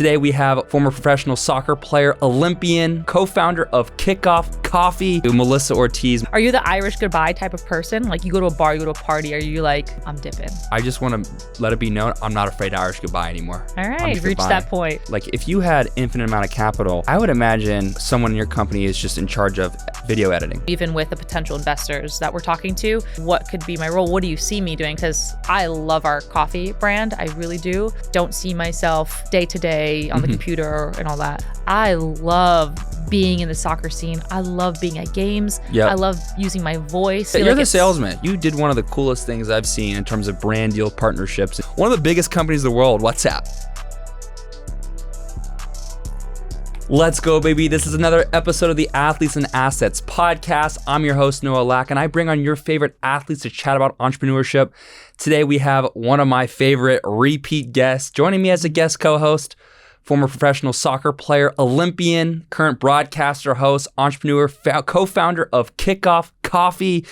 Today we have former professional soccer player, Olympian, co-founder of Kickoff Coffee, Melissa Ortiz. Are you the Irish goodbye type of person? Like you go to a bar, you go to a party, are you like, I'm dipping? I just want to let it be known, I'm not afraid to Irish goodbye anymore. All right, reach that point. Like if you had infinite amount of capital, I would imagine someone in your company is just in charge of video editing. Even with the potential investors that we're talking to, what could be my role? What do you see me doing? Because I love our coffee brand, I really do. Don't see myself day to day on the computer and all that. I love being in the soccer scene. I love being at games. I love using my voice. You're the salesman. You did one of the coolest things I've seen in terms of brand deal partnerships. One of the biggest companies in the world, WhatsApp. Let's go, baby. This is another episode of the Athletes and Assets podcast. I'm your host, Noah Lack, and I bring on your favorite athletes to chat about entrepreneurship. Today, we have one of my favorite repeat guests. Joining me as a guest co-host, former professional soccer player, Olympian, current broadcaster, host, entrepreneur, co-founder of Kickoff Coffee.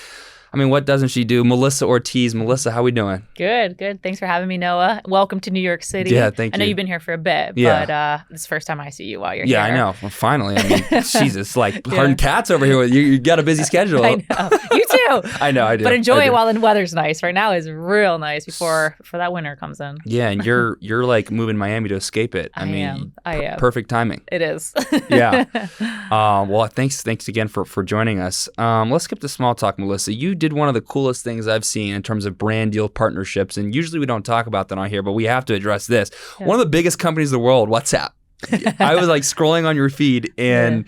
I mean, what doesn't she do? Melissa Ortiz. Melissa, how we doing? Good. Thanks for having me, Noah. Welcome to New York City. Yeah, thank you. I know you've been here for a bit, but it's the first time I see you while you're here. Yeah, I know. Well, finally. I mean, Jesus, like herding cats over here. You got a busy schedule. I know. You too. I know, I do. But enjoy it while the weather's nice. Right now is real nice before that winter comes in. Yeah, and you're like moving Miami to escape it. I am. Perfect timing. It is. Yeah. Well, thanks again for joining us. Let's skip the small talk, Melissa. You did one of the coolest things I've seen in terms of brand deal partnerships, and usually we don't talk about that on here, but we have to address this. Yeah. One of the biggest companies in the world, WhatsApp. I was like scrolling on your feed, and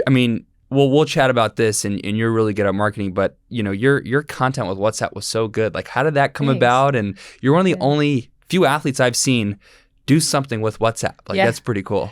I mean, we'll chat about this, and you're really good at marketing, but you know, your content with WhatsApp was so good. Like, how did that come about? And you're one of the only few athletes I've seen do something with WhatsApp. Like, that's pretty cool.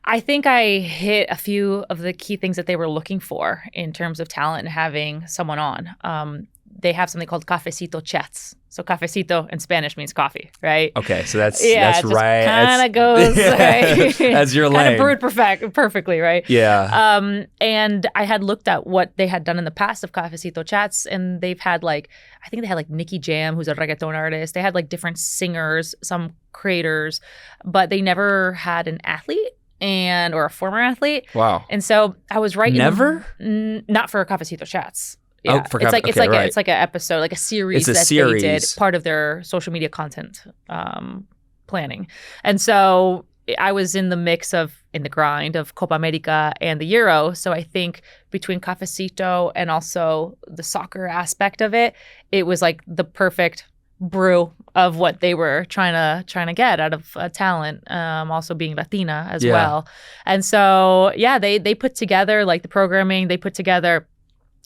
I think I hit a few of the key things that they were looking for in terms of talent and having someone on. They have something called cafecito chats. So cafecito in Spanish means coffee, right? Okay, so that's right. Kind of goes, right? That's your lane. Kind of brewed perfectly, right? Yeah. And I had looked at what they had done in the past of cafecito chats, and they've had I think they had Nicky Jam, who's a reggaeton artist. They had different singers, some creators, but they never had an athlete. Or a former athlete. Wow. And so I was writing. Never? Not for Cafecito Chats. Oh, Yeah. for it's it's like an episode, like a series they did, part of their social media content planning. And so I was in the grind of Copa America and the Euro. So I think between Cafecito and also the soccer aspect of it, it was like the perfect brew of what they were trying to get out of talent, also being Latina as well. And so they put together the programming, they put together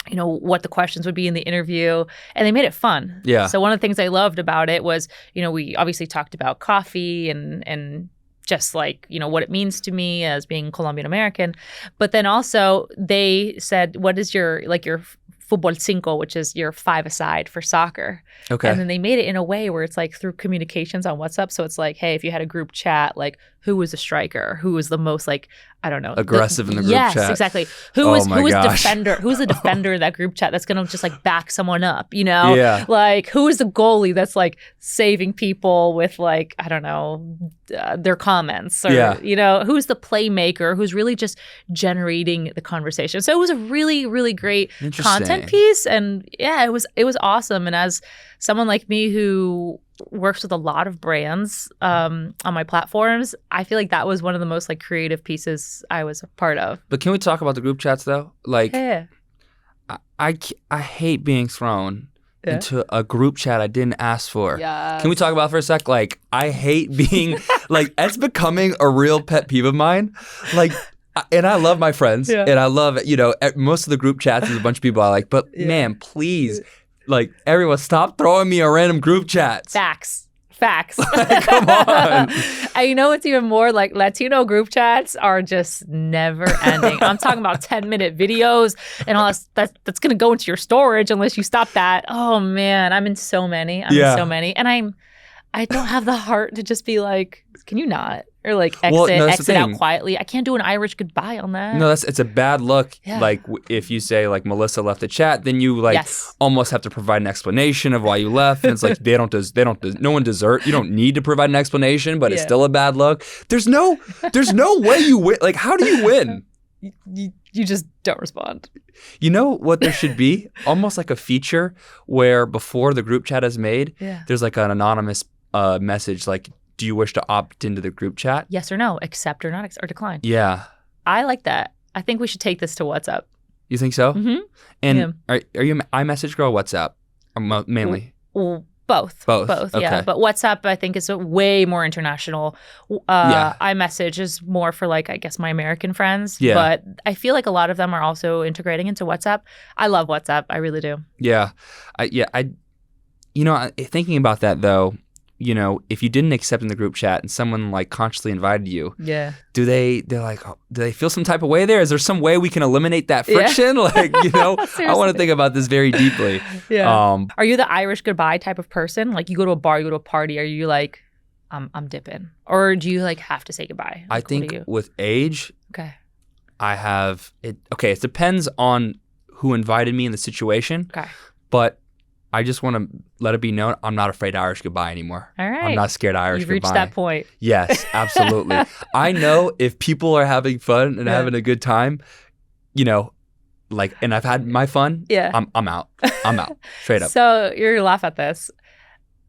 what the questions would be in the interview, and they made it fun. So one of the things I loved about it was we obviously talked about coffee and just what it means to me as being Colombian American, but then also they said, what is your Fútbol Cinco, which is your 5-a-side for soccer. Okay. And then they made it in a way where it's through communications on WhatsApp. So it's hey, if you had a group chat, who was a striker? Who was the most aggressive in the group chat? Yes, exactly. Who was defender? Who's the defender in that group chat that's gonna just back someone up? Yeah. Who is the goalie that's saving people with their comments? Or who's the playmaker who's really just generating the conversation? So it was a really, really great content piece, and it was awesome. And as someone like me who works with a lot of brands on my platforms, I feel that was one of the most creative pieces I was a part of. But can we talk about the group chats though? I hate being thrown into a group chat I didn't ask for. Yes. Can we talk about it for a sec? I hate being it's becoming a real pet peeve of mine. And I love my friends, and I love most of the group chats is a bunch of people I like. But man, please, everyone, stop throwing me a random group chats. Facts. Come on. And what's even more Latino group chats are just never ending. I'm talking about 10-minute videos and all that's going to go into your storage unless you stop that. Oh man, I'm in so many. And I don't have the heart to just be like, can you not? Or like exit out quietly. I can't do an Irish goodbye on that. No, it's a bad look. Yeah. Like if you say like Melissa left the chat, then you like almost have to provide an explanation of why you left. And it's like no one you don't need to provide an explanation, but it's still a bad look. There's no way you win. Like, how do you win? You just don't respond. You know what there should be? Almost like a feature where before the group chat is made, there's like an anonymous message like, do you wish to opt into the group chat? Yes or no, accept or not, or decline. Yeah. I like that. I think we should take this to WhatsApp. You think so? Mm-hmm. And are you an iMessage girl or WhatsApp? Mainly? Both. Okay. Yeah. But WhatsApp, I think, is way more international. iMessage is more for, like, I guess, my American friends. Yeah. But I feel like a lot of them are also integrating into WhatsApp. I love WhatsApp. I really do. Yeah. Thinking about that, though, if you didn't accept in the group chat and someone like consciously invited you, do they feel some type of way there? Is there some way we can eliminate that friction? Like, I want to think about this very deeply. Yeah. Are you the Irish goodbye type of person? Like, you go to a bar, you go to a party, are you like, I'm dipping? Or do you like have to say goodbye? Like, I think with age, I have it. Okay. It depends on who invited me in the situation. Okay. But I just want to let it be known I'm not afraid to Irish goodbye anymore. All right. I'm not scared to Irish You've goodbye. You've reached that point. Yes, absolutely. I know if people are having fun and having a good time, and I've had my fun, I'm out. I'm out. Straight up. So you're going to laugh at this.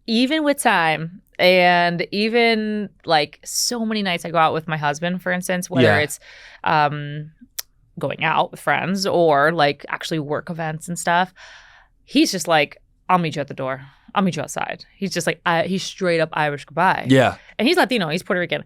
Even with time and even like so many nights I go out with my husband, for instance, whether it's going out with friends or like actually work events and stuff, he's just like, I'll meet you at the door. I'll meet you outside. He's just like, he's straight up Irish goodbye. Yeah. And he's Latino. He's Puerto Rican.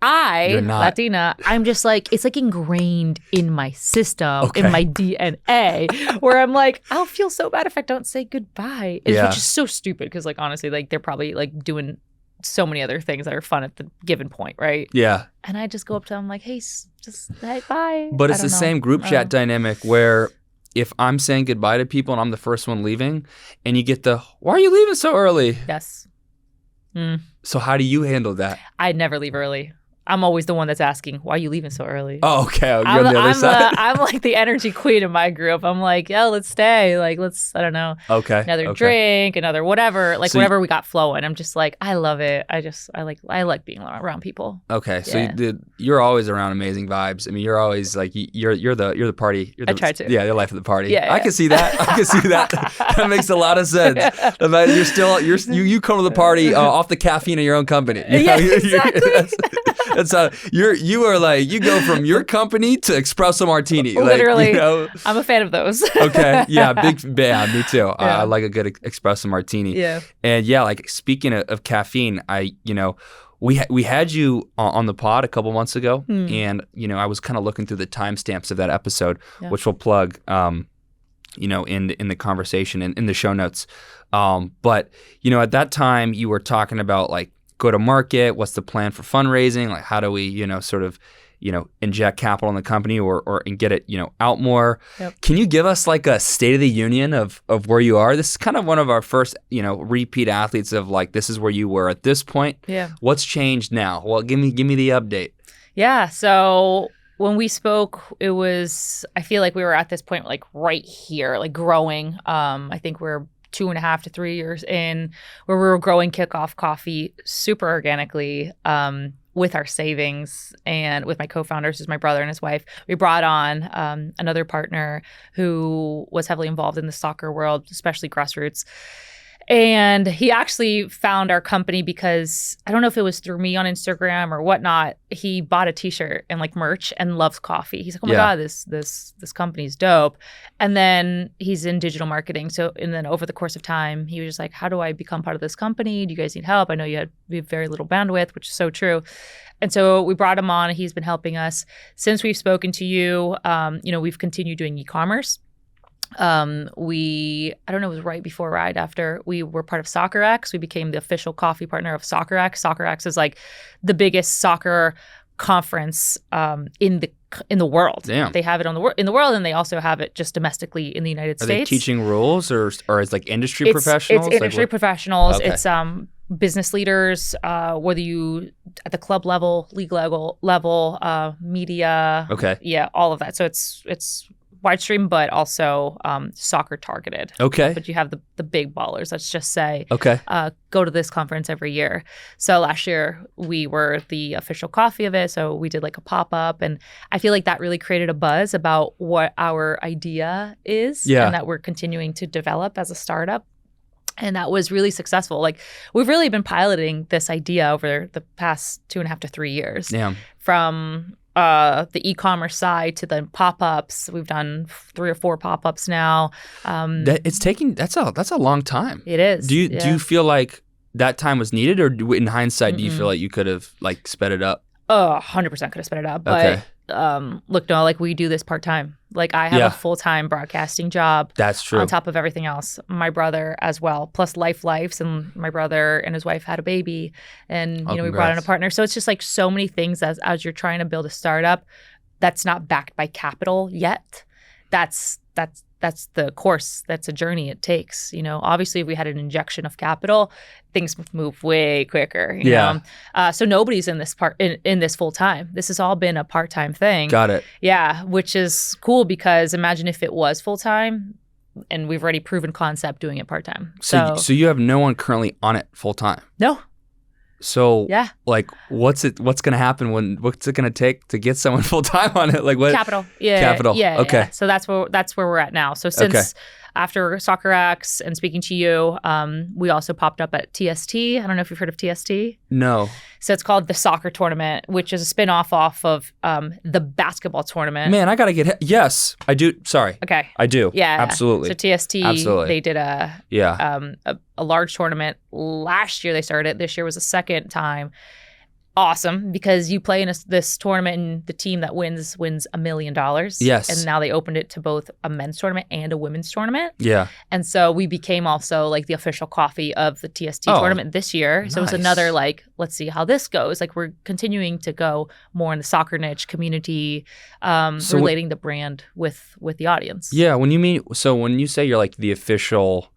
Latina, I'm just like, it's like ingrained in my system, in my DNA, where I'm like, I'll feel so bad if I don't say goodbye. Which is so stupid because, like, honestly, like, they're probably like doing so many other things that are fun at the given point, right? Yeah. And I just go up to them like, hey, just hey, bye. But it's the same group chat dynamic where if I'm saying goodbye to people and I'm the first one leaving and you get why are you leaving so early? Yes. So how do you handle that? I never leave early. I'm always the one that's asking, why are you leaving so early? Oh, okay. You're on the other side. I'm like the energy queen in my group. I'm like, let's stay. Like, I don't know. Okay. Another drink, another whatever. Like, whatever we got flowing. I'm just like, I love it. I like being around people. Okay. So you're always around amazing vibes. I mean, you're always like, you're the party. I try to. Yeah, the life of the party. Yeah. I can see that. I can see that. That makes a lot of sense. You come to the party off the caffeine of your own company. Exactly. That's how you are like, you go from your company to espresso martini. Literally. I'm a fan of those. Okay. Yeah. Me too. Yeah. I like a good espresso martini. Yeah. And like speaking of caffeine, we had you on the pod a couple months ago and, I was kind of looking through the timestamps of that episode, which we'll plug, in the conversation and in the show notes. But, at that time you were talking about like, go to market, what's the plan for fundraising, like how do we inject capital in the company or and get it out more. Yep. Can you give us like a state of the union of where you are? This is kind of one of our first repeat athletes of like, this is where you were at this point. What's changed now? Well, give me the update. So when we spoke, I feel like we were at this point like right here, like growing. I think we're 2.5 to 3 years in, where we were growing Kickoff Coffee super organically with our savings and with my co-founders, who's my brother and his wife. We brought on another partner who was heavily involved in the soccer world, especially grassroots. And he actually found our company because, I don't know if it was through me on Instagram or whatnot, he bought a t-shirt and like merch and loves coffee. He's like, oh my God, this company's dope. And then he's in digital marketing. And then over the course of time, he was just like, how do I become part of this company? Do you guys need help? I know you have very little bandwidth, which is so true. And so we brought him on. He's been helping us. Since we've spoken to you, we've continued doing e-commerce. I don't know, it was right before or right after we were part of SoccerX. We became the official coffee partner of SoccerX. SoccerX is like the biggest soccer conference in in the world. Damn. They have it in the world, and they also have it just domestically in the United Are States. they teaching rules or as like industry professionals? It's industry professionals. Okay. It's business leaders, whether you at the club level, league level, media. Okay. Yeah, all of that. So it's wide stream, but also soccer targeted. Okay. But you have the big ballers, let's just say, Okay. go to this conference every year. So last year we were the official coffee of it. So we did like a pop-up, and I feel like that really created a buzz about what our idea is and that we're continuing to develop as a startup. And that was really successful. Like, we've really been piloting this idea over the past 2.5 to 3 years. Damn. From the e-commerce side to the pop-ups. We've done 3 or 4 pop-ups now. That's a long time. It is. Do you feel like that time was needed, or in hindsight, do you feel like you could have like sped it up? 100% could have sped it up. But look, no, like we do this part-time. Like I have a full-time broadcasting job. That's true. On top of everything else. My brother as well, plus lives. And my brother and his wife had a baby, and we brought in a partner. So it's just like so many things as you're trying to build a startup that's not backed by capital yet. That's the course. That's a journey it takes. Obviously, if we had an injection of capital, things move way quicker. You know? So nobody's in this in this full time. This has all been a part-time thing. Got it. Yeah, which is cool, because imagine if it was full time, and we've already proven concept doing it part time. So you have no one currently on it full time? No. So like, what's going to happen what's it going to take to get someone full time on it? Like what? Capital. Yeah. Capital. Yeah. Okay. Yeah. So that's where we're at now. So since after SoccerX and speaking to you, we also popped up at TST. I don't know if you've heard of TST. No. So it's called the soccer tournament, which is a spin-off off of the basketball tournament. Man, I got to get yes, I do. Sorry. Okay. I do. Yeah. Absolutely. So TST, they did a large tournament. Last year they started it. This year was the second time. Awesome, because you play in this tournament, and the team that wins $1 million. Yes. And now they opened it to both a men's tournament and a women's tournament. Yeah. And so we became also like the official coffee of the TST tournament this year. Nice. So it's another like, let's see how this goes. Like we're continuing to go more in the soccer niche community, relating the brand with the audience. Yeah. When you say you're like the official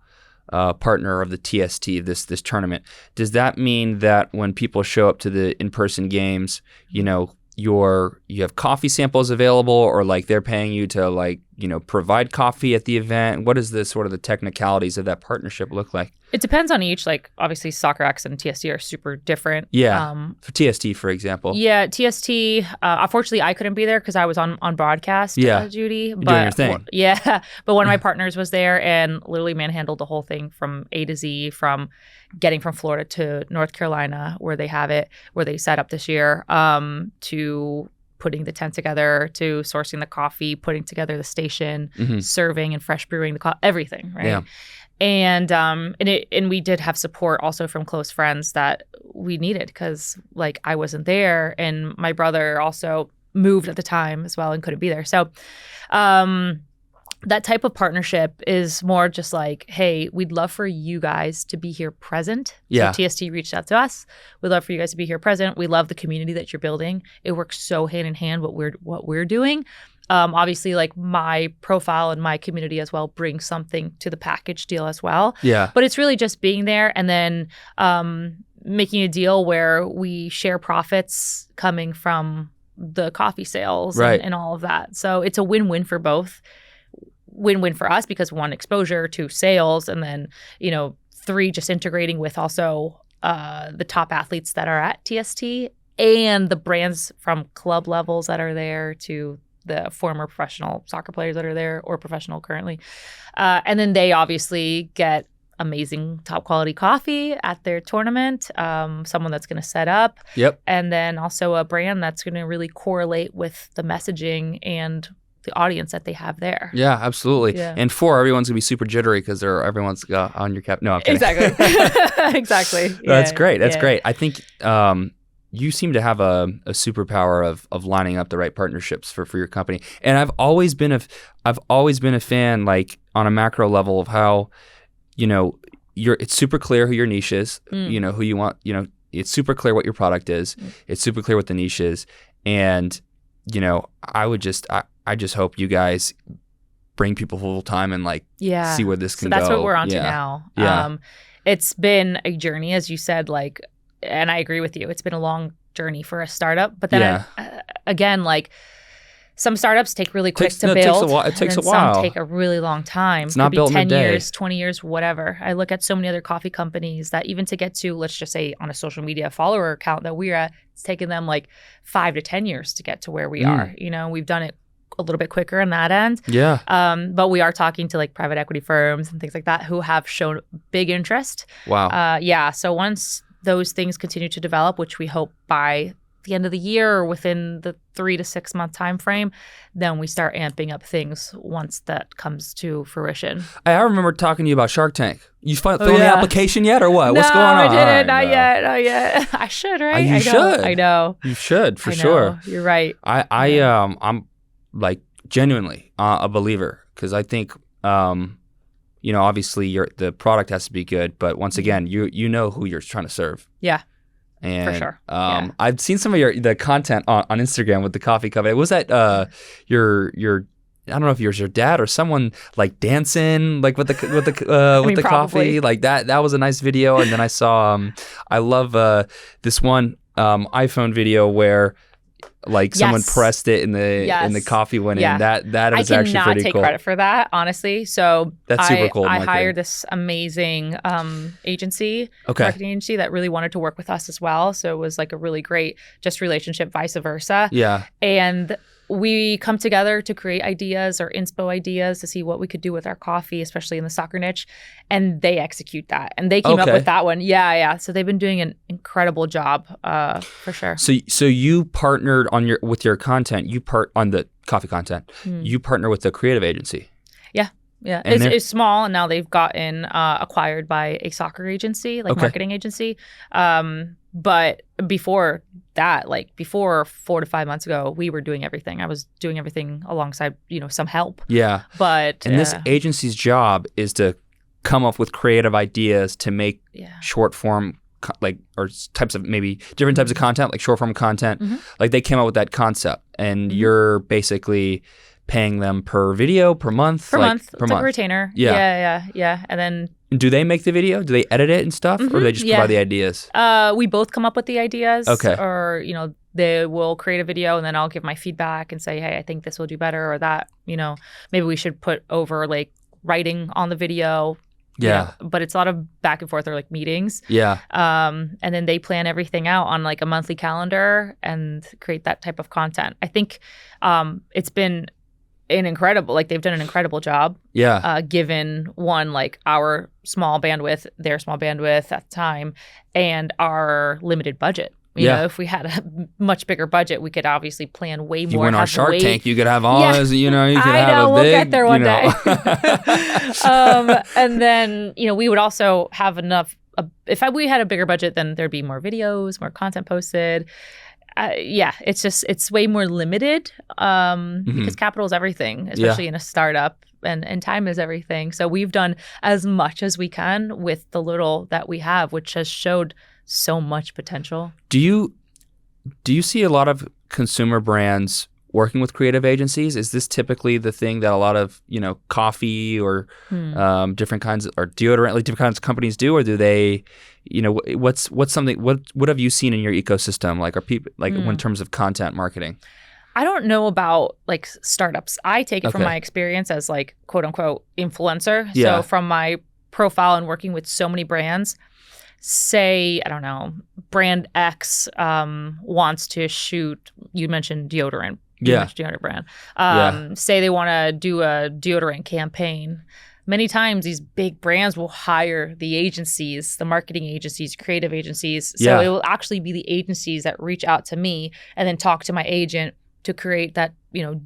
partner of the TST, this tournament, does that mean that when people show up to the in-person games, you have coffee samples available, or like they're paying you to like provide coffee at the event? What is the sort of the technicalities of that partnership look like? It depends on each. Like obviously SoccerX and TST are super different. Yeah. For TST, for example. Yeah, TST. Unfortunately, I couldn't be there because I was on broadcast. Judy. You're doing your thing. Yeah, but one of my partners was there and literally manhandled the whole thing from A to Z, from getting from Florida to North Carolina, where they have it, where they set up this year, to putting the tent together, to sourcing the coffee, putting together the station, serving and fresh brewing the coffee, everything, right? Yeah. And we did have support also from close friends that we needed, because like I wasn't there, and my brother also moved at the time as well and couldn't be there. So that type of partnership is more just like, hey, we'd love for you guys to be here present. Yeah. So TST reached out to us. We'd love for you guys to be here present. We love the community that you're building. It works so hand in hand what we're doing. Obviously, like my profile and my community as well brings something to the package deal as well. Yeah. But it's really just being there, and then making a deal where we share profits coming from the coffee sales and all of that. So it's a win-win for both. Win-win for us because 1, exposure, 2, sales, and then 3, just integrating with also the top athletes that are at TST and the brands from club levels that are there to the former professional soccer players that are there or professional currently. And then they obviously get amazing top quality coffee at their tournament, someone that's going to set up. Yep. And then also a brand that's going to really correlate with the messaging and the audience that they have there. Yeah, absolutely. Yeah. And 4, everyone's gonna be super jittery because everyone's on your cap. No, I'm kidding. Exactly. Exactly. That's great. That's great. I think you seem to have a superpower of lining up the right partnerships for your company. And I've always been a fan, like on a macro level, of how it's super clear who your niche is. Who you want. It's super clear what your product is. It's super clear what the niche is, and I just hope you guys bring people full time and like see where this can go. So that's what we're on to now. Yeah. It's been a journey, as you said, like, and I agree with you. It's been a long journey for a startup, but then again, like some startups take really quick to build. It takes a while. Some take a really long time. It's not built in a day. 10 years, 20 years, whatever. I look at so many other coffee companies that even to get to, let's just say on a social media follower account that we're at, it's taken them like 5 to 10 years to get to where we are. We've done it a little bit quicker on that end. Yeah. But we are talking to like private equity firms and things like that who have shown big interest. Wow. So once those things continue to develop, which we hope by the end of the year or within the 3 to 6 month time frame, then we start amping up things once that comes to fruition. I remember talking to you about Shark Tank. You filled in the application yet or what? What's going on? No, I didn't. Not yet. I should, right? You should. I know. You should, for sure. You're right. I'm like genuinely a believer because I think, obviously the product has to be good, but once again, you know who you're trying to serve. Yeah. And, for sure. I've seen some of the content on Instagram with the coffee company. Was that your I don't know if it was your dad or someone like dancing like with the coffee like that. That was a nice video. And then I saw I love this one iPhone video where like someone pressed it in the coffee went in. That was actually pretty cool. I cannot take credit for that, honestly. So that's super cool. I hired this amazing agency, marketing agency that really wanted to work with us as well. So it was like a really great just relationship, vice versa. Yeah. And we come together to create ideas or inspo ideas to see what we could do with our coffee, especially in the soccer niche. And they execute that. And they came up with that one. Yeah. So they've been doing an incredible job for sure. So you partnered with your content, on the coffee content, you partner with the creative agency. Yeah. It's small, and now they've gotten acquired by a soccer agency, like marketing agency. But before that, like before 4 to 5 months ago, we were doing everything. I was doing everything alongside, some help. Yeah. But and this agency's job is to come up with creative ideas to make short form or types of maybe different types of content, like short form content. Like they came up with that concept, and you're basically paying them per video, per month? Per month. It's like a retainer. Yeah. And then... Do they make the video? Do they edit it and stuff? Or do they just provide the ideas? We both come up with the ideas. Okay. Or, they will create a video and then I'll give my feedback and say, hey, I think this will do better or that, maybe we should put over like writing on the video. Yeah. But it's a lot of back and forth or like meetings. Yeah. And then they plan everything out on like a monthly calendar and create that type of content. I think it's been they've done an incredible job. Yeah. Given one, like our small bandwidth, their small bandwidth at the time, and our limited budget. You know, if we had a much bigger budget, we could obviously plan way more. You went on Shark Tank, you could have all this, you could have a big. We'll get there one day. And then, we would also have enough. If we had a bigger budget, then there'd be more videos, more content posted. It's way more limited because capital is everything, especially in a startup, and time is everything. So we've done as much as we can with the little that we have, which has showed so much potential. Do you see a lot of consumer brands working with creative agencies? Is this typically the thing that a lot of coffee or different kinds or deodorant, like different kinds of companies do, or do they? What's something? What have you seen in your ecosystem? Like, are people in terms of content marketing? I don't know about like startups. I take it from my experience as like quote unquote influencer. Yeah. So from my profile and working with so many brands, say, I don't know, brand X wants to shoot, you mentioned deodorant. Deodorant brand. Say they want to do a deodorant campaign. Many times these big brands will hire the agencies, the marketing agencies, creative agencies. So it will actually be the agencies that reach out to me and then talk to my agent to create that,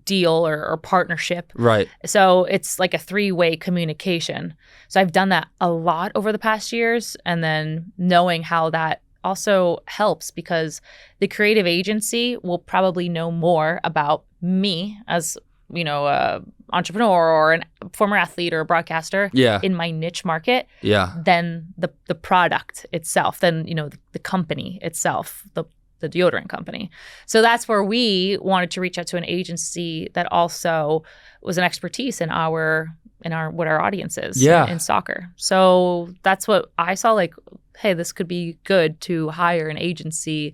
deal or partnership. Right. So it's like a 3-way communication. So I've done that a lot over the past years, and then knowing how that also helps because the creative agency will probably know more about me as, a entrepreneur or a former athlete or a broadcaster in my niche market than the product itself, than, the company itself, the the deodorant company. So that's where we wanted to reach out to an agency that also was an expertise in what our audience is in soccer. So that's what I saw, like, hey, this could be good to hire an agency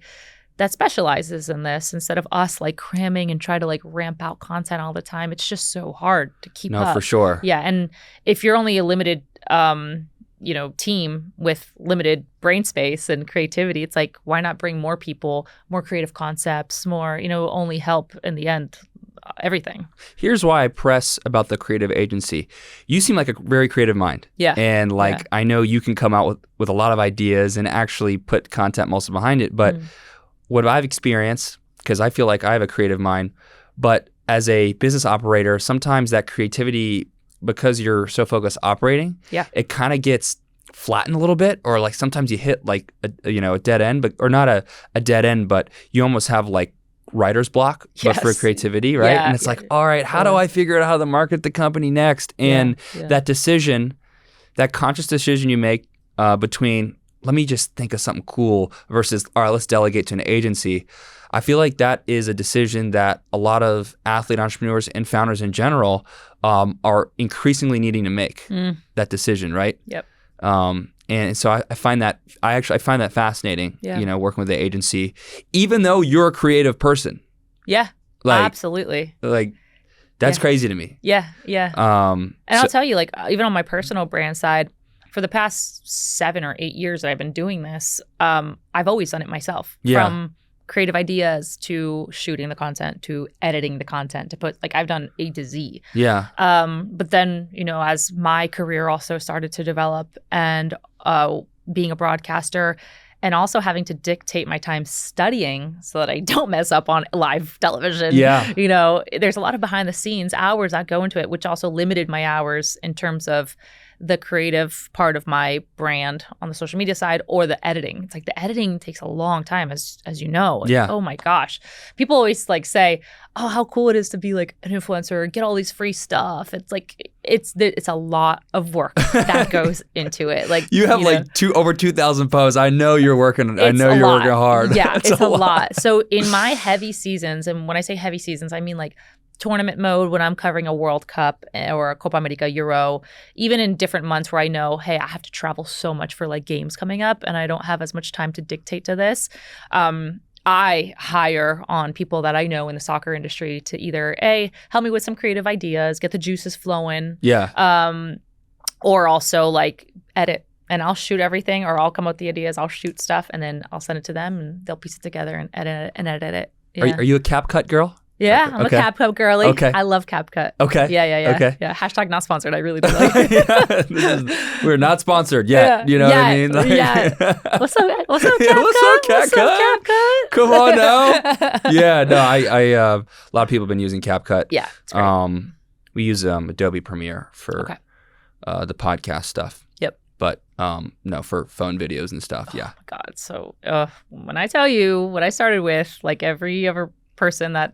that specializes in this instead of us like cramming and try to like ramp out content all the time. It's just so hard to keep up. No, for sure. Yeah. And if you're only a limited team with limited brain space and creativity, it's like, why not bring more people, more creative concepts, more, only help in the end, everything. Here's why I press about the creative agency. You seem like a very creative mind. Yeah. And I know you can come out with a lot of ideas and actually put content muscle behind it. But what I've experienced, because I feel like I have a creative mind, but as a business operator, sometimes that creativity, because you're so focused operating, it kind of gets flattened a little bit, or like sometimes you hit like a dead end, but or not a dead end, but you almost have like writer's block, but for creativity, right? And it's like, all right, how do I figure out how to market the company next? And that decision, that conscious decision you make between, let me just think of something cool versus, all right, let's delegate to an agency. I feel like that is a decision that a lot of athlete entrepreneurs and founders in general are increasingly needing to make that decision, right? Yep. And so I find that fascinating, working with the agency, even though you're a creative person. Yeah, absolutely. Like, that's crazy to me. Yeah, yeah. And I'll tell you, like, even on my personal brand side, for the past 7 or 8 years that I've been doing this, I've always done it myself. Yeah. From creative ideas to shooting the content to editing the content to put, like, I've done A to Z. Yeah. But then, as my career also started to develop and being a broadcaster and also having to dictate my time studying so that I don't mess up on live television. Yeah. There's a lot of behind the scenes hours that go into it, which also limited my hours in terms of the creative part of my brand on the social media side or the editing. It's like the editing takes a long time, as you know. Like, yeah. Oh my gosh. People always like say, oh, how cool it is to be like an influencer or get all these free stuff. It's like, it's a lot of work that goes into it. Like, you have over 2,000 posts. I know you're working. I know you're working hard. Yeah, it's a lot. So in my heavy seasons, and when I say heavy seasons, I mean like tournament mode when I'm covering a World Cup or a Copa America Euro, even in different months where I know, hey, I have to travel so much for like games coming up and I don't have as much time to dictate to this. I hire on people that I know in the soccer industry to either help me with some creative ideas, get the juices flowing. Yeah. Or also like edit. And I'll shoot everything, or I'll come up with the ideas, I'll shoot stuff, and then I'll send it to them and they'll piece it together and edit it. Yeah. Are you a CapCut girl? Yeah, I'm a CapCut girly. Okay. I love CapCut. Okay. Yeah. Okay. Yeah. Hashtag not sponsored. I really do like it. We're not sponsored yet. You know what I mean? Like, What's up, CapCut? What's up, CapCut? Come on now. Yeah, no, a lot of people have been using CapCut. Yeah, it's great. We use Adobe Premiere for the podcast stuff. Yep. But no, for phone videos and stuff. Yeah. Oh my God. So when I tell you what I started with, like every other person that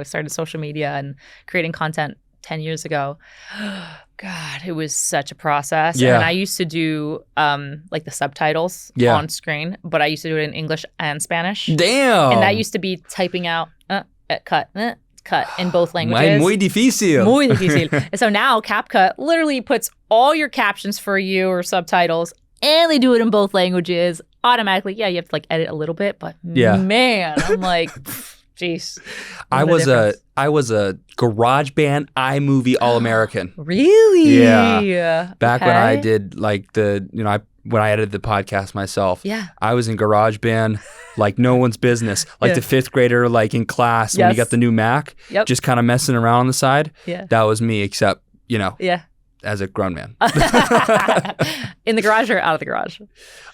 started social media and creating content 10 years ago. God, it was such a process. Yeah. And I used to do like the subtitles on screen, but I used to do it in English and Spanish. Damn. And that used to be typing out cut in both languages. Muy difícil. Muy difícil. And so now CapCut literally puts all your captions for you or subtitles, and they do it in both languages automatically. Yeah, you have to like edit a little bit, but man, I'm like... Jeez. I was a GarageBand iMovie All-American. Really? Yeah. Back when I did like when I edited the podcast myself. Yeah. I was in GarageBand like no one's business. Like the 5th grader like in class when you got the new Mac, just kind of messing around on the side. Yeah. That was me, except, as a grown man. In the garage or out of the garage?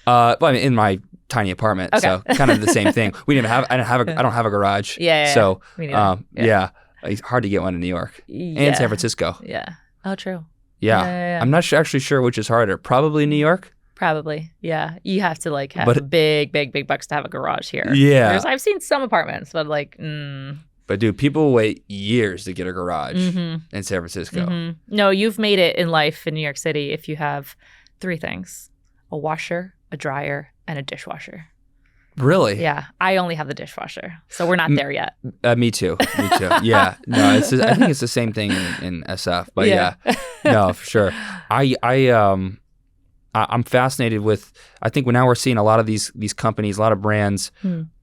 Well, I mean, in my tiny apartment, so kind of the same thing. I don't have a garage. Yeah. So yeah, it's hard to get one in New York and San Francisco. Yeah. Oh, true. Yeah. I'm not actually sure which is harder. Probably New York. Probably. Yeah. You have to like have big bucks to have a garage here. Yeah. I've seen some apartments, but like. But dude, people wait years to get a garage in San Francisco. Mm-hmm. No, you've made it in life in New York City if you have 3 things: a washer, a dryer, and a dishwasher. Really? Yeah. I only have the dishwasher. So we're not there yet. Me too. Me too. Yeah. No, I think it's the same thing in SF. But yeah, no, for sure. I'm fascinated with. I think now we're seeing a lot of these companies, a lot of brands,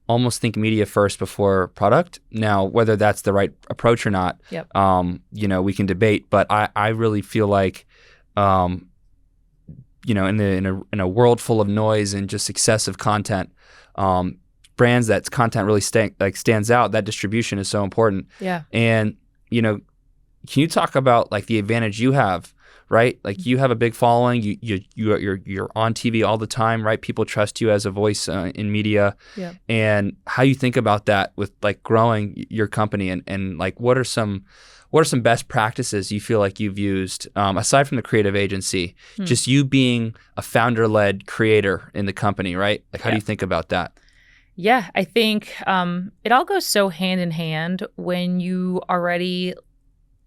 almost think media first before product. Now, whether that's the right approach or not, we can debate. But I really feel like, in a world full of noise and just excessive content, brands that content really stands out. That distribution is so important. Yeah. And can you talk about like the advantage you have? Right, like you have a big following. You're on TV all the time, right? People trust you as a voice in media, and how you think about that with like growing your company, and like what are some best practices you feel like you've used aside from the creative agency, just you being a founder-led creator in the company, right? Like how do you think about that? Yeah, I think it all goes so hand in hand when you already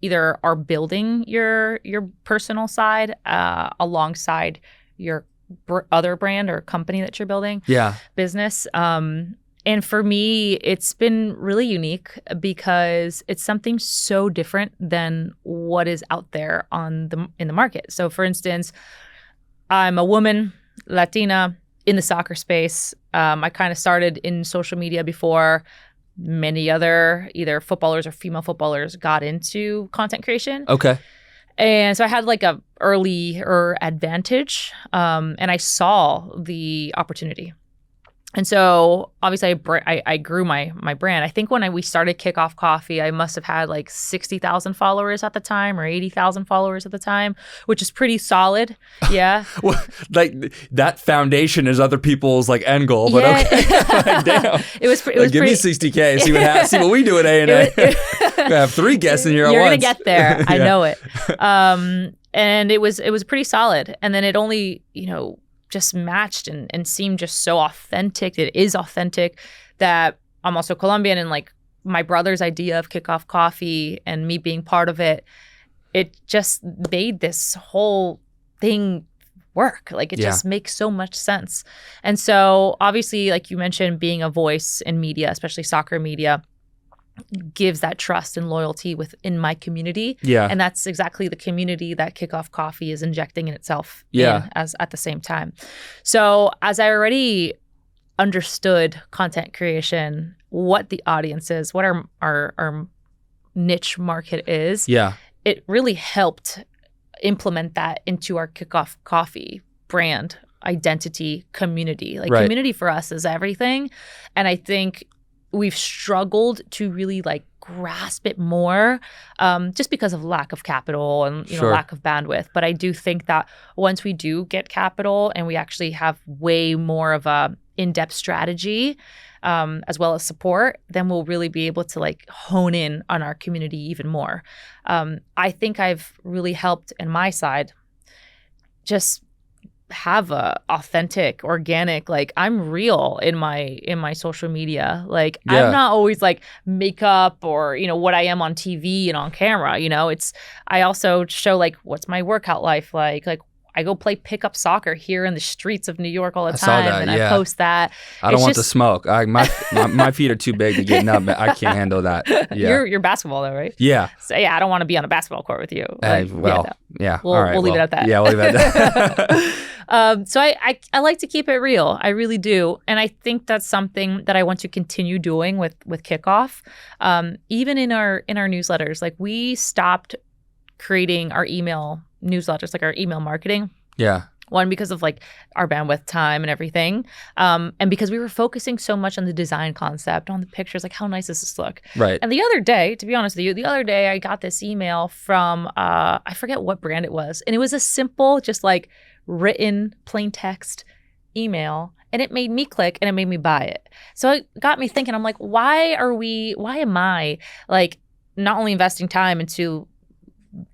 either are building your personal side alongside your other brand or company that you're building, business. And for me, it's been really unique because it's something so different than what is out there in the market. So, for instance, I'm a woman, Latina, in the soccer space. I kind of started in social media before many other either footballers or female footballers got into content creation. Okay. And so I had like a earlier advantage, and I saw the opportunity. And so obviously I grew my brand. I think when we started Kickoff Coffee, I must have had like 60,000 followers at the time or 80,000 followers at the time, which is pretty solid. Yeah. Well, like that foundation is other people's like end goal, but okay. Like, damn. It was give me 60K, see what we do at A&A. We have 3 guests in here at once. You're going to get there. I know it. And it was pretty solid. And then it only, just matched and seemed just so authentic. It is authentic that I'm also Colombian, and like my brother's idea of Kickoff Coffee and me being part of it, it just made this whole thing work. Like it just makes so much sense. And so obviously, like you mentioned, being a voice in media, especially soccer media, gives that trust and loyalty within my community. Yeah. And that's exactly the community that Kickoff Coffee is injecting in itself as at the same time. So as I already understood content creation, what the audience is, what our niche market is, it really helped implement that into our Kickoff Coffee brand, identity, community. Like community for us is everything. And I think we've struggled to really like grasp it more just because of lack of capital and lack of bandwidth. But I do think that once we do get capital and we actually have way more of a in-depth strategy as well as support, then we'll really be able to like hone in on our community even more. I think I've really helped in my side just have a authentic, organic, like I'm real in my social media. Like I'm not always like makeup or, what I am on TV and on camera, I also show like what's my workout life like I go play pickup soccer here in the streets of New York all the time. That, and I post that. I don't want the smoke. My feet are too big to get up. I can't handle that. Yeah. You're basketball though, right? Yeah. So I don't want to be on a basketball court with you. Like, We'll all right, we'll leave it at that. Yeah, we'll leave it at that. So I like to keep it real. I really do. And I think that's something that I want to continue doing with Kickoff. Even in our newsletters, like we stopped creating our email newsletters, like our email marketing. Yeah. One, because of like our bandwidth, time, and everything. And because we were focusing so much on the design concept, on the pictures, like how nice does this look? Right. And the other day, to be honest with you, I got this email from, I forget what brand it was. And it was a simple, just like written plain text email. And it made me click and it made me buy it. So it got me thinking, I'm like, why am I like not only investing time into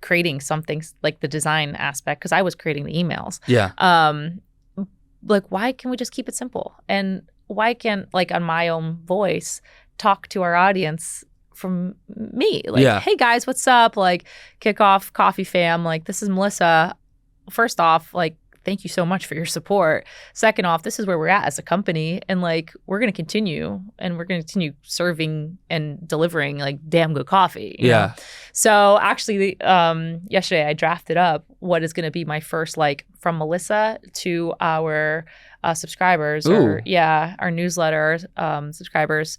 creating something like the design aspect, because I was creating the emails. Yeah. Like, why can't we just keep it simple? And why can't, like, on my own voice, talk to our audience from me? Like, hey guys, what's up? Like, Kickoff Coffee fam. Like, this is Melissa. First off, like, thank you so much for your support. Second off, this is where we're at as a company, and like we're going to continue serving and delivering like damn good coffee. You know? So actually, yesterday I drafted up what is going to be my first, like, from Melissa to our subscribers, or our newsletter subscribers,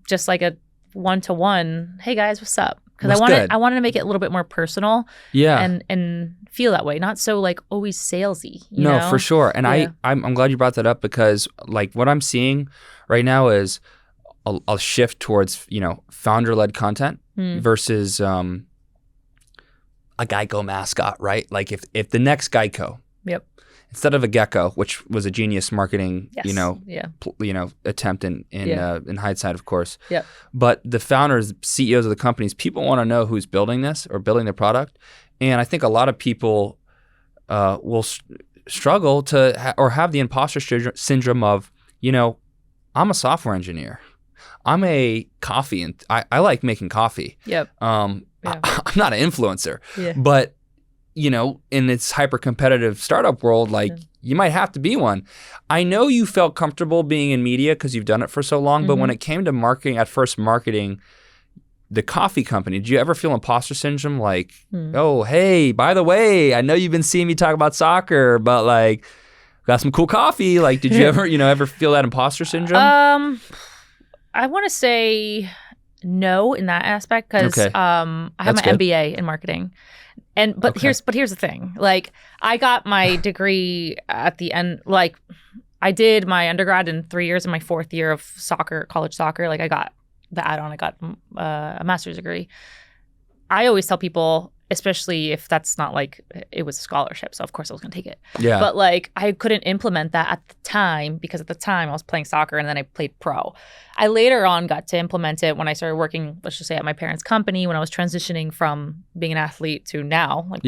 just like a one-to-one. Hey guys, what's up? Because I wanted to make it a little bit more personal, and feel that way, not so like always salesy. You know? For sure. And I'm glad you brought that up, because like what I'm seeing right now is a shift towards, you know, founder-led content versus a Geico mascot, right? Like if the next Geico, instead of a gecko, which was a genius marketing, attempt in hindsight, of course. But the founders, CEOs of the companies, people want to know who's building this or building the product. And I think a lot of people will struggle to or have the imposter syndrome of, you know, I'm a software engineer. I'm a coffee, and I like making coffee. I'm not an influencer, but you know, in this hyper-competitive startup world, like you might have to be one. I know you felt comfortable being in media because you've done it for so long, but when it came to marketing the coffee company, did you ever feel imposter syndrome? Like, oh, hey, by the way, I know you've been seeing me talk about soccer, but like, got some cool coffee. Like, did you ever feel that imposter syndrome? I want to say no in that aspect, because I have my MBA in marketing. But here's the thing. Like, I got my degree at the end. Like, I did my undergrad in 3 years, in my fourth year of college soccer. Like, I got the add-on. I got a master's degree. I always tell people, especially if that's not like, it was a scholarship, so of course I was going to take it. But like, I couldn't implement that at the time, because at the time I was playing soccer and then I played pro. I later on got to implement it when I started working, let's just say, at my parents' company, when I was transitioning from being an athlete to now, like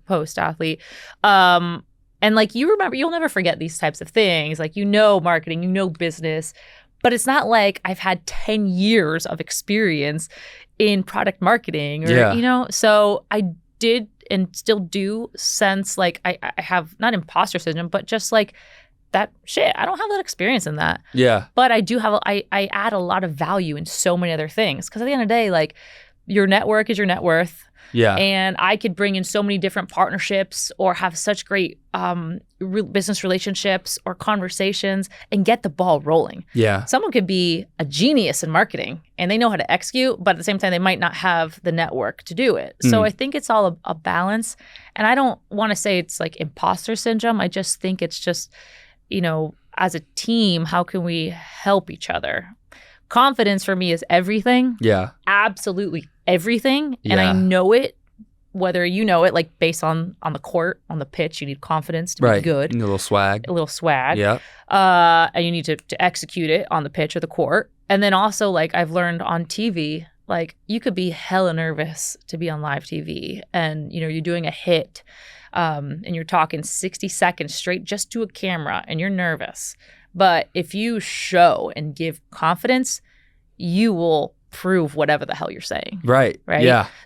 post athlete. And like, you'll never forget these types of things. Like, you know, marketing, you know, business, but it's not like I've had 10 years of experience in product marketing, or, you know, so I did and still do sense like I have not imposter syndrome, but just like that shit, I don't have that experience in that. But I do have, I add a lot of value in so many other things, because at the end of the day, like, your network is your net worth. And I could bring in so many different partnerships, or have such great business relationships or conversations, and get the ball rolling. Someone could be a genius in marketing and they know how to execute, but at the same time, they might not have the network to do it. So I think it's all a balance. And I don't want to say it's like imposter syndrome. I just think it's just, you know, as a team, how can we help each other? Confidence for me is everything. Absolutely everything. And I know it, whether you know it, like, based on the court, on the pitch, you need confidence to be good. You need a little swag. And you need to execute it on the pitch or the court. And then also, like, I've learned on TV, like, you could be hella nervous to be on live TV, and, you know, you're doing a hit, and you're talking 60 seconds straight just to a camera, and you're nervous. But if you show and give confidence, you will prove whatever the hell you're saying. Right?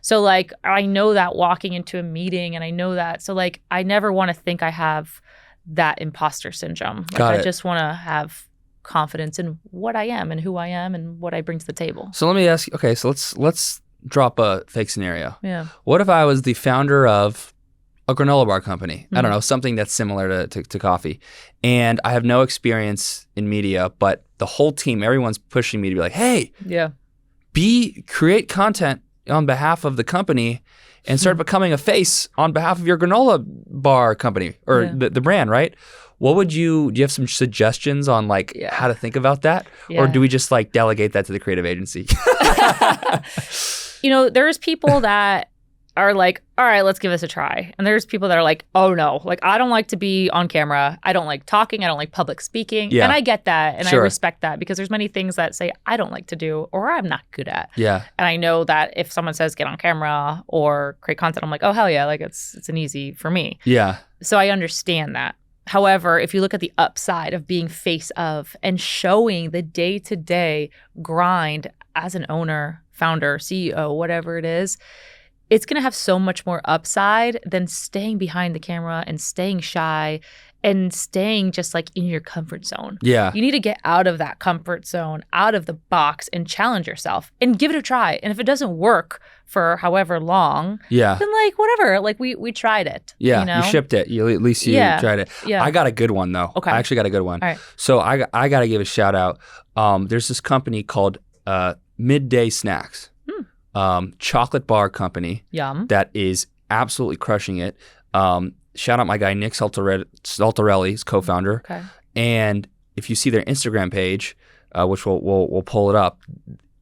So, like, I know that walking into a meeting, and I know that. So, like, I never want to think I have that imposter syndrome. Like, I just want to have confidence in what I am and who I am and what I bring to the table. So let me ask you, okay, so let's drop a fake scenario. What if I was the founder of a granola bar company? I don't know, something that's similar to coffee. And I have no experience in media, but the whole team, everyone's pushing me to be like, hey, create content on behalf of the company and start becoming a face on behalf of your granola bar company or the brand, right? What would do you have some suggestions on like how to think about that? Or do we just like delegate that to the creative agency? You know, there's people that are like, all right, let's give this a try. And there's people that are like, oh no, like, I don't like to be on camera. I don't like talking. I don't like public speaking. And I get that. And I respect that, because there's many things that say I don't like to do or I'm not good at. And I know that if someone says get on camera or create content, I'm like, oh, hell yeah. Like, it's an easy for me. So I understand that. However, if you look at the upside of being face of and showing the day-to-day grind as an owner, founder, CEO, whatever it is, it's going to have so much more upside than staying behind the camera and staying shy and staying just like in your comfort zone. Yeah. You need to get out of that comfort zone, out of the box, and challenge yourself and give it a try. And if it doesn't work for however long, then like whatever, like we tried it. Yeah, you know? You shipped it. At least you tried it. Yeah. I got a good one though. Okay. I actually got a good one. All right. So I got to give a shout out. There's this company called Midday Snacks, chocolate bar company. Yum. That is absolutely crushing it. Shout out my guy Nick Saltarelli, his co-founder. Okay. And if you see their Instagram page, which we'll pull it up,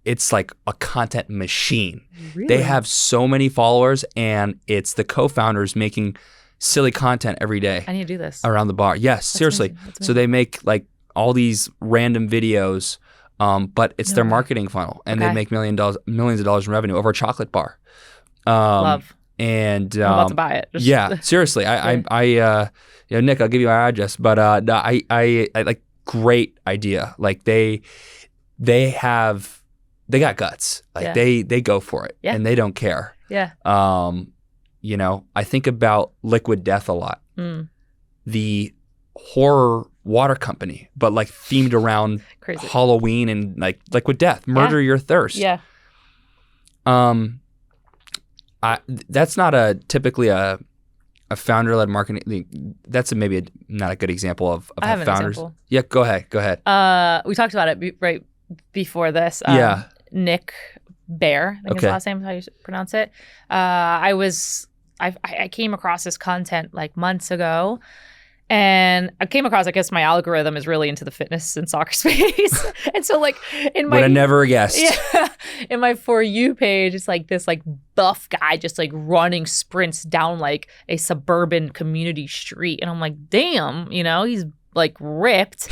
it's like a content machine. Really? They have so many followers, and it's the co-founders making silly content every day. I need to do this around the bar. Yes, seriously. Amazing. So they make like all these random videos, but it's their marketing funnel, and they make millions of dollars in revenue over a chocolate bar. Love. And I'm about to buy it. Yeah, seriously. Nick, I'll give you our address, but I like, great idea. Like they got guts. Like they go for it, and they don't care. Yeah. I think about Liquid Death a lot. The horror water company, but like themed around Halloween and like Liquid Death, murder your thirst. Yeah. That's not typically a founder-led marketing. That's maybe not a good example of I how have founders. An example. Yeah, go ahead. We talked about it right before this. Nick Bear, I think his last name is how you pronounce it. I came across this content like months ago. And I came across, I guess my algorithm is really into the fitness and soccer space. And so like in my— Would have never guessed. Yeah. In my For You page, it's like this like buff guy just like running sprints down like a suburban community street. And I'm like, damn, he's like ripped.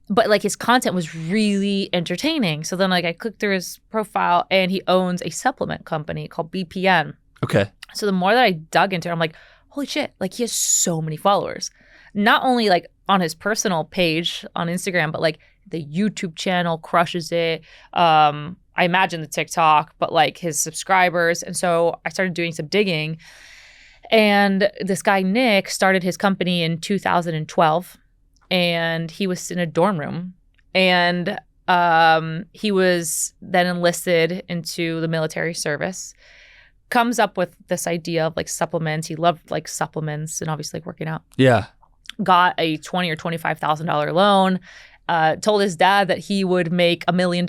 But like his content was really entertaining. So then like I clicked through his profile, and he owns a supplement company called BPN. Okay. So the more that I dug into it, I'm like, holy shit, like he has so many followers. Not only like on his personal page on Instagram, but like the YouTube channel crushes it. I imagine the TikTok, but like his subscribers. And so I started doing some digging. And this guy, Nick, started his company in 2012. And he was in a dorm room. And he was then enlisted into the military service. Comes up with this idea of like supplements. He loved like supplements and obviously like working out. Yeah. Got a $20,000 or $25,000 loan. Told his dad that he would make $1 million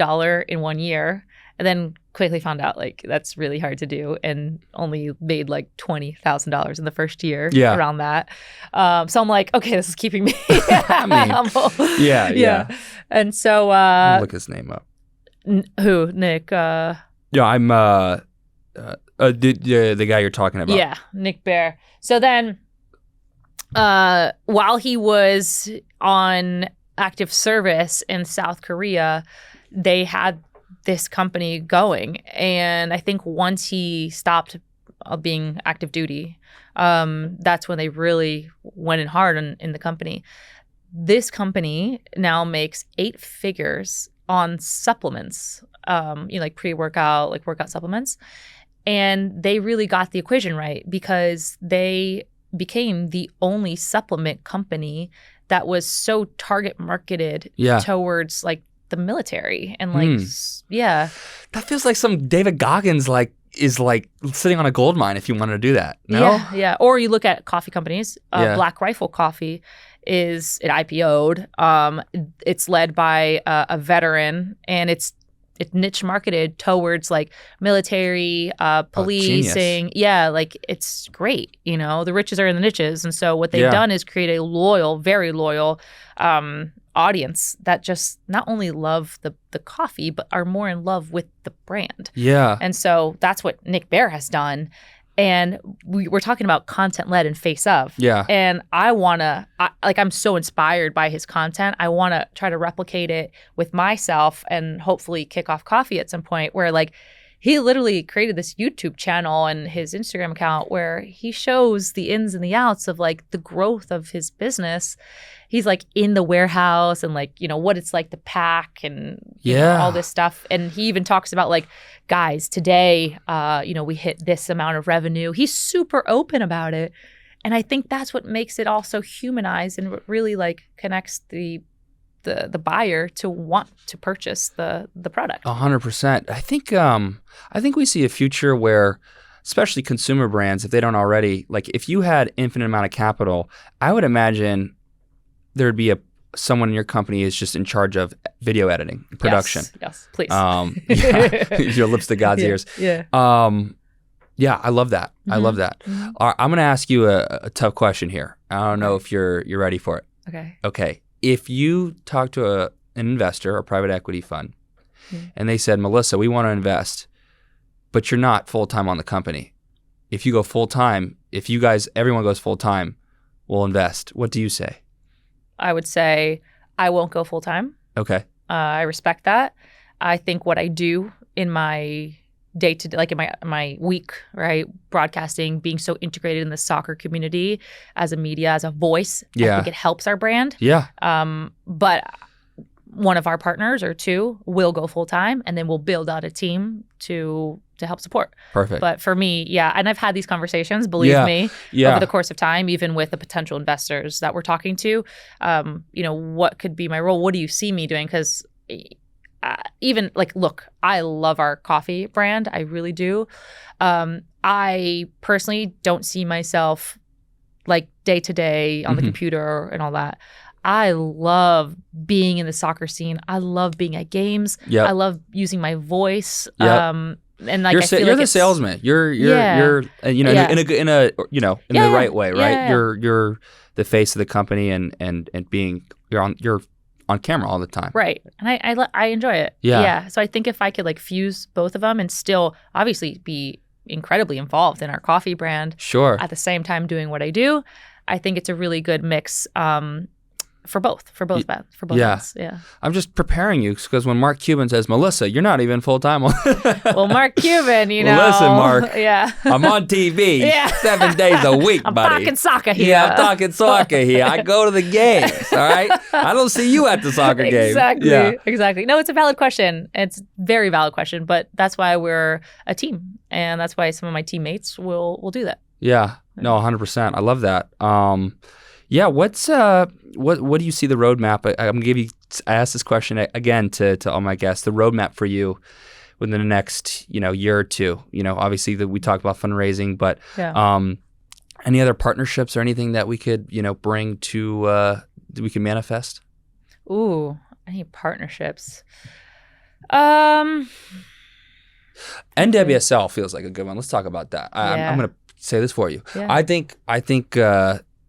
in 1 year, and then quickly found out like that's really hard to do, and only made like $20,000 in the first year. Yeah. Around that. So I'm like, okay, this is keeping me humble. Yeah. And so look his name up. Who? Nick? Yeah, I'm the guy you're talking about. Yeah, Nick Bear. So then, while he was on active service in South Korea, they had this company going. And I think once he stopped being active duty, that's when they really went in hard in the company. This company now makes 8 figures on supplements, like pre-workout, like workout supplements. And they really got the equation right, because they became the only supplement company that was so target marketed towards like the military and like That feels like some David Goggins is like sitting on a gold mine if you wanted to do that. No? Yeah. Or you look at coffee companies. Black Rifle Coffee it IPO'd. It's led by a veteran, and it's niche marketed towards like military, policing. Yeah, like it's great. The riches are in the niches. And so what they've done is create a loyal, very loyal audience that just not only love the coffee, but are more in love with the brand. Yeah. And so that's what Nick Bear has done. And we're talking about content led and face of. Yeah. And I'm so inspired by his content. I want to try to replicate it with myself and hopefully Kickoff Coffee at some point, where like he literally created this YouTube channel and his Instagram account where he shows the ins and the outs of like the growth of his business. He's like in the warehouse and like, what it's like to pack and all this stuff. And he even talks about like, guys, today, we hit this amount of revenue. He's super open about it. And I think that's what makes it also humanized and really like connects the buyer to want to purchase the product. 100%. I think we see a future where, especially consumer brands, if they don't already, like if you had infinite amount of capital, I would imagine there'd be someone in your company is just in charge of video editing, production. Yes, please. Your lips to God's ears. Yeah. Yeah, I love that. I love that. Mm-hmm. All right, I'm going to ask you a tough question here. I don't know if you're ready for it. Okay. If you talk to an investor or private equity fund and they said, Melissa, we want to invest, but you're not full-time on the company. If you go full-time, everyone goes full-time, we'll invest. What do you say? I would say I won't go full-time. Okay. I respect that. I think what I do in my day-to-day, like in my week, right, broadcasting, being so integrated in the soccer community as a media, as a voice, I think it helps our brand. Yeah. But one of our partners or two will go full-time, and then we'll build out a team to help support. Perfect. But for me, and I've had these conversations, believe me, over the course of time, even with the potential investors that we're talking to, what could be my role? What do you see me doing? Because even like, look, I love our coffee brand. I really do. I personally don't see myself like day to day on the computer and all that. I love being in the soccer scene. I love being at games. Yep. I love using my voice. Yep. And like you're the salesman. You're in the right way, right? Yeah. You're the face of the company and you're on camera all the time. Right. And I enjoy it. Yeah. So I think if I could like fuse both of them and still obviously be incredibly involved in our coffee brand. Sure. At the same time doing what I do, I think it's a really good mix for both ends. Yeah. I'm just preparing you because when Mark Cuban says, Melissa, you're not even full-time. Well, Mark Cuban, Listen, Mark. Yeah. I'm on TV 7 days a week, I'm buddy. talking soccer here. Yeah, I'm talking soccer here. I go to the games, all right? I don't see you at the soccer game. Exactly. No, it's a valid question. It's a very valid question, but that's why we're a team. And that's why some of my teammates will do that. Yeah. No, 100%. I love that. Yeah, what's what do you see the roadmap? I'm gonna give you. I asked this question again to all my guests. The roadmap for you within the next year or two. Obviously we talked about fundraising, but any other partnerships or anything that we could bring to that we can manifest? Ooh, any partnerships? NWSL feels like a good one. Let's talk about that. I'm gonna say this for you. Yeah. I think.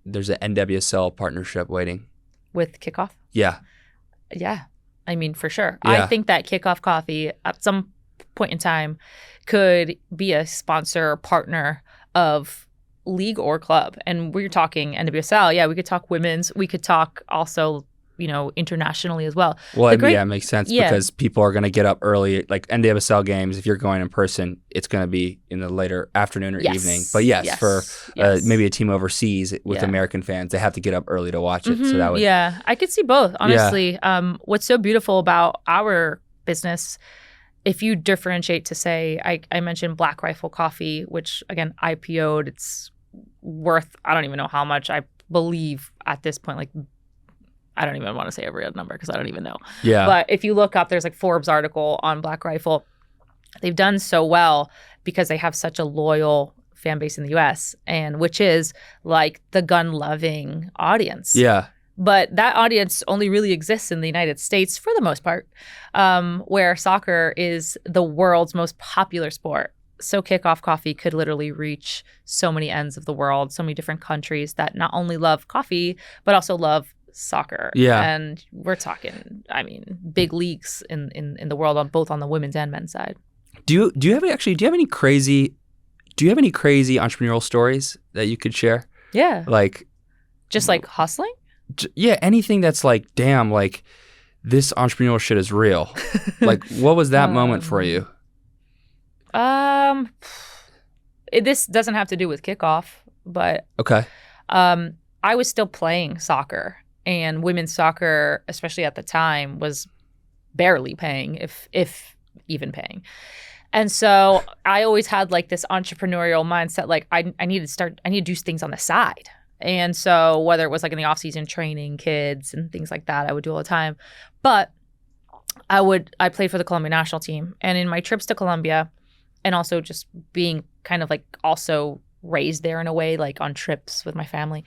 There's an NWSL partnership waiting. With Kickoff? Yeah. Yeah. I mean, for sure. Yeah. I think that Kickoff Coffee at some point in time could be a sponsor or partner of league or club. And we're talking NWSL. Yeah, we could talk women's. We could talk also, internationally as well. Well, it makes sense because people are going to get up early. Like NWSL games, if you're going in person, it's going to be in the later afternoon or evening. But for maybe a team overseas with American fans, they have to get up early to watch it. So that would I could see both, honestly. What's so beautiful about our business, if you differentiate to say, I mentioned Black Rifle Coffee, which again, IPO'd, it's worth, I don't even know how much, I believe at this point, like, I don't even want to say a real number because I don't even know. Yeah. But if you look up, there's like Forbes article on Black Rifle. They've done so well because they have such a loyal fan base in the US, and which is like the gun-loving audience. Yeah. But that audience only really exists in the United States for the most part, where soccer is the world's most popular sport. So Kickoff Coffee could literally reach so many ends of the world, so many different countries that not only love coffee, but also love soccer. Yeah. And we're talking, I mean, big leagues in the world on both on the women's and men's side. Do you have any crazy entrepreneurial stories that you could share? Yeah. Like just like hustling? Yeah, anything that's like, damn, like this entrepreneurial shit is real. Like what was that moment for you? This doesn't have to do with Kickoff, but Okay. I was still playing soccer, and women's soccer, especially at the time, was barely paying, if even paying. And so I always had like this entrepreneurial mindset, like I need to do things on the side. And so whether it was like in the off season training kids and things like that, I would do all the time. But I played for the Colombian national team, and in my trips to Colombia, and also just being kind of like also raised there in a way, like on trips with my family.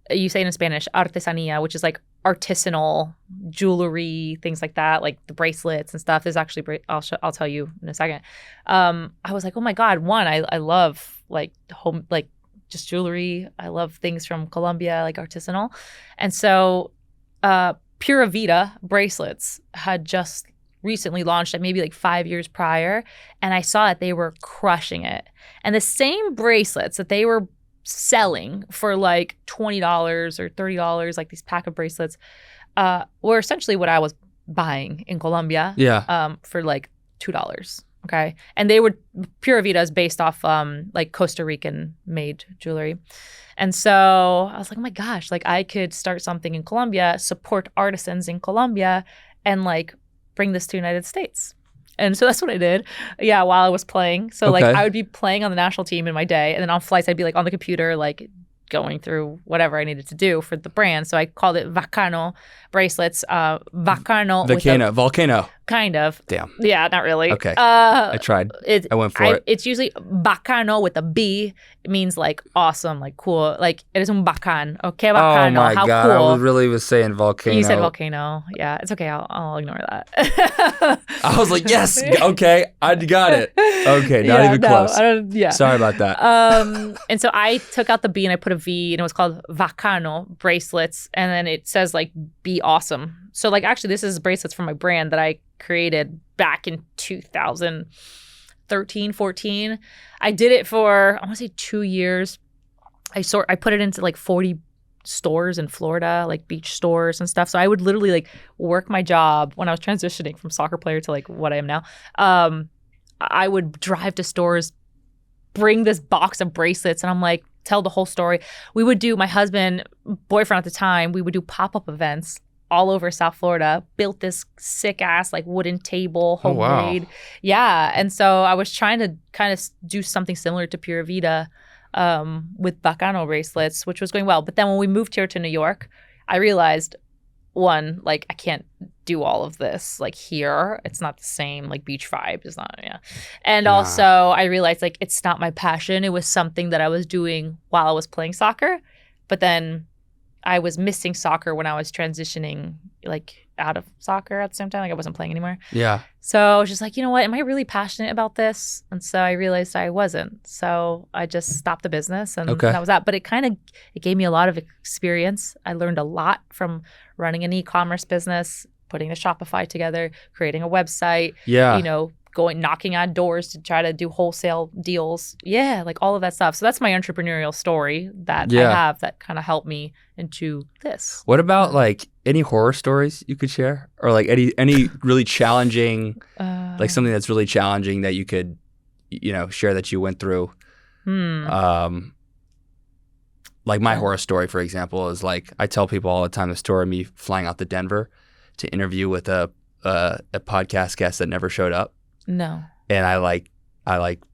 You say it in Spanish, artesanía, which is like artisanal jewelry, things like that, like the bracelets and stuff. There's actually, I'll tell you in a second. I was like, oh my God, I love like home, like just jewelry. I love things from Colombia, like artisanal. And so Pura Vida bracelets had just recently launched it, maybe like 5 years prior, and I saw that they were crushing it. And the same bracelets that they were selling for like $20 or $30, like these pack of bracelets, were essentially what I was buying in Colombia. Yeah. For like $2. Okay, and they were Pura Vida is based off like Costa Rican made jewelry. And so I was like, oh my gosh, like I could start something in Colombia, support artisans in Colombia, and like bring this to the United States. And so that's what I did. Yeah, while I was playing. So like I would be playing on the national team in my day, and then on flights I'd be like on the computer, like going through whatever I needed to do for the brand. So I called it Bacano bracelets. Volcano. Kind of. Damn. Yeah, not really. Okay. I tried. I went for it. It's usually bacano with a B. It means like awesome, like cool. Like it is un bacán. Okay, bacano. Oh my How God. cool. I was saying volcano. You said volcano. Yeah, it's okay. I'll ignore that. I was like, yes. Okay. I got it. Okay. Not even close. Sorry about that. And so I took out the B and I put a V, and it was called Bacano bracelets. And then it says like be awesome. So like actually this is bracelets from my brand that I created back in 2013, 14. I did it for, I want to say 2 years. I put it into like 40 stores in Florida, like beach stores and stuff. So I would literally like work my job when I was transitioning from soccer player to like what I am now. I would drive to stores, bring this box of bracelets, and I'm like, tell the whole story. We would do, my husband, boyfriend at the time, we would do pop-up events all over South Florida, built this sick ass like wooden table, homemade. Oh, wow. Yeah. And so I was trying to kind of do something similar to Pura Vida with Bacano bracelets, which was going well. But then when we moved here to New York, I realized, one, like I can't do all of this like here. It's not the same, like beach vibe is not, yeah. And also I realized like it's not my passion. It was something that I was doing while I was playing soccer. But then I was missing soccer when I was transitioning like out of soccer at the same time. Like I wasn't playing anymore. Yeah. So I was just like, you know what? Am I really passionate about this? And so I realized I wasn't. So I just stopped the business, and that was that. But it gave me a lot of experience. I learned a lot from running an e-commerce business, putting the Shopify together, creating a website, knocking on doors to try to do wholesale deals. Yeah, like all of that stuff. So that's my entrepreneurial story that I have that kind of helped me into this. What about like any horror stories you could share, or like any really challenging, like something that's really challenging that you could, share that you went through? Like my horror story, for example, is like I tell people all the time the story of me flying out to Denver to interview with a podcast guest that never showed up. No. And I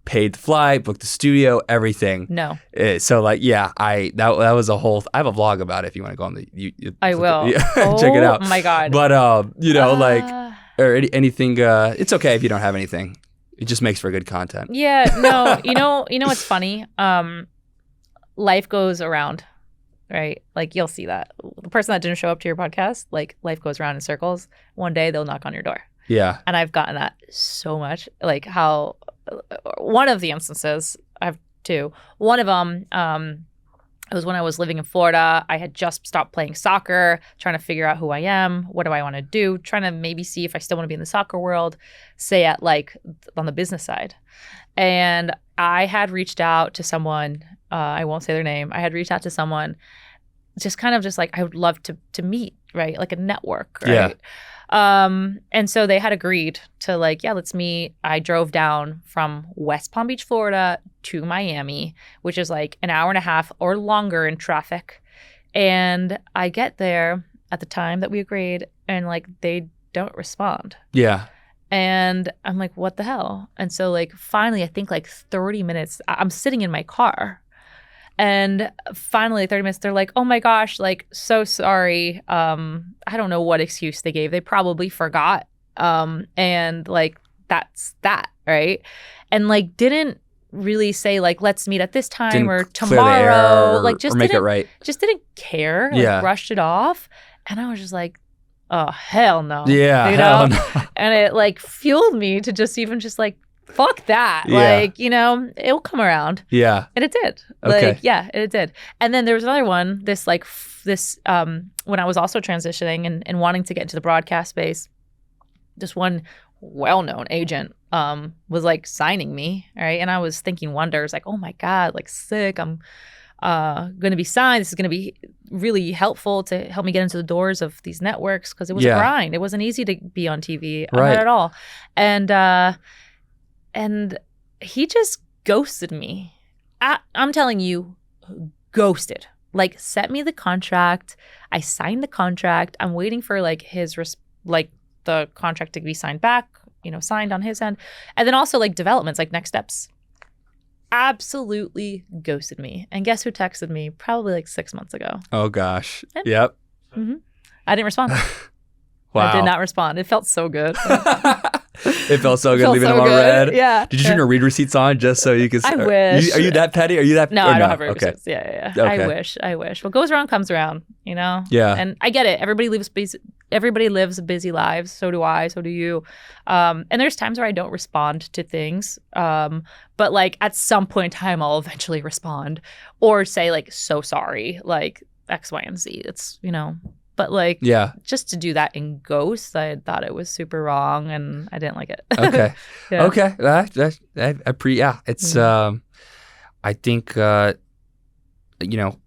paid the flight, booked the studio, everything. No. So like, yeah, that was a whole. I have a vlog about it. If you want to go on I will. Check it out. Oh my God. But like, or anything. It's okay if you don't have anything. It just makes for good content. Yeah. No. You know what's funny? Life goes around, right? Like you'll see that the person that didn't show up to your podcast, like life goes around in circles. One day they'll knock on your door. Yeah. And I've gotten that so much. Like how one of the instances, I have two. One of them, it was when I was living in Florida. I had just stopped playing soccer, trying to figure out who I am. What do I want to do? Trying to maybe see if I still want to be in the soccer world, say at like on the business side. And I had reached out to someone, I won't say their name. I had reached out to someone just kind of just like, I would love to meet, right? Like a network, right? And so they had agreed to like, yeah, let's meet. I drove down from West Palm Beach, Florida to Miami, which is like an hour and a half or longer in traffic. And I get there at the time that we agreed and like they don't respond. Yeah. And I'm like, what the hell? And so like finally, I think like 30 minutes, I'm sitting in my car. And finally, 30 minutes, they're like, oh my gosh, like, so sorry. I don't know what excuse they gave. They probably forgot. And like, that's that, right? And like, didn't really say like, let's meet at this time Didn't or clear the tomorrow. air Like, just or make it didn't, right. just didn't care. Like, rushed it off. And I was just like, oh, hell no. Yeah, you hell know? no. And it like fueled me to just even just like, fuck that. Yeah. Like, you know, it'll come around. Yeah. And it did. Okay. Like, yeah, it did. And then there was another one, this when I was also transitioning and wanting to get into the broadcast space, this one well-known agent was like signing me, right? And I was thinking wonders, like, oh my God, like sick. I'm going to be signed. This is going to be really helpful to help me get into the doors of these networks because it was a grind. It wasn't easy to be on TV, not at all. And he just ghosted me. I'm telling you, ghosted. Like, sent me the contract. I signed the contract. I'm waiting for like the contract to be signed back, you know, signed on his end. And then also like developments, like next steps. Absolutely ghosted me. And guess who texted me probably like 6 months ago? Oh gosh. Yep. Mm-hmm. I didn't respond. Wow. I did not respond. It felt so good. It felt so good leaving them on red. Yeah. Did you turn your read receipts on just so you could? I wish. Are you that petty? Are you that? No, I don't have read receipts. Okay. Yeah. Okay. I wish. What goes around comes around. You know. Yeah. And I get it. Everybody lives busy lives. So do I. So do you. And there's times where I don't respond to things. But like at some point in time, I'll eventually respond or say like, so sorry, like X, Y, and Z. It's, you know. But like, just to do that in ghost, I thought it was super wrong, and I didn't like it. Okay, okay, It's I think you know,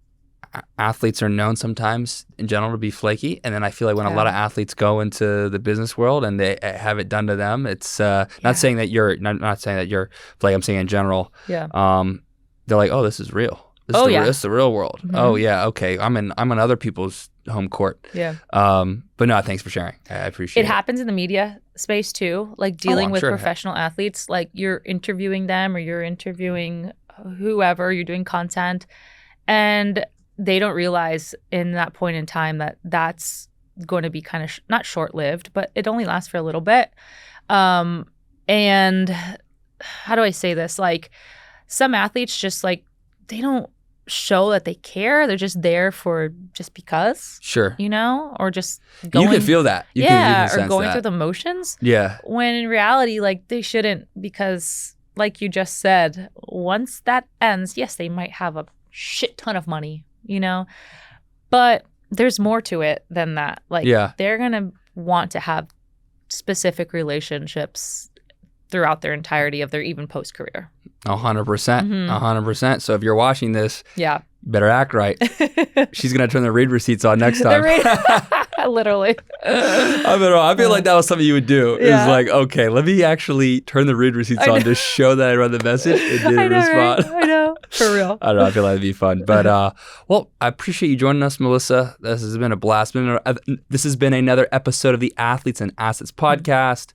athletes are known sometimes in general to be flaky, and then I feel like when a lot of athletes go into the business world and they have it done to them, it's not saying that you're not saying that you're flaky. I'm saying in general. Yeah. They're like, oh, this is real. This is the real world. Mm-hmm. Oh yeah, okay. I'm on other people's home court. Yeah. But no, thanks for sharing. I appreciate it. It happens in the media space too, like dealing with professional athletes. Like you're interviewing them or you're interviewing whoever, you're doing content, and they don't realize in that point in time that that's going to be kind of not short-lived, but it only lasts for a little bit. And how do I say this? Like some athletes just like, they don't show that they care. They're just there for just because. Sure. You know? Or just going. You can feel that. You can or going through the motions. Yeah. When in reality, like they shouldn't, because like you just said, once that ends, yes, they might have a shit ton of money, you know? But there's more to it than that. Like they're going to want to have specific relationships throughout their entirety of their even post-career. 100%. 100%. So if you're watching this, better act right. She's going to turn the read receipts on next time. Literally. I feel like that was something you would do. Is like, okay, let me actually turn the read receipts on to show that I read the message and didn't respond. Right? I know. For real. I don't know. I feel like it'd be fun. But, well, I appreciate you joining us, Melissa. This has been a blast. This has been another episode of the Athletes and Assets podcast.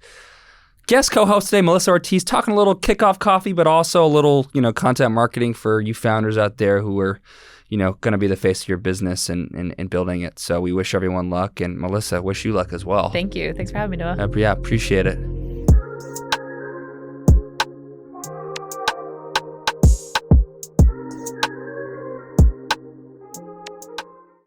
Guest co-host today, Melissa Ortiz, talking a little Kickoff coffee, but also a little, content marketing for you founders out there who are, going to be the face of your business and building it. So we wish everyone luck. And Melissa, wish you luck as well. Thank you. Thanks for having me, Noah. Yeah, appreciate it.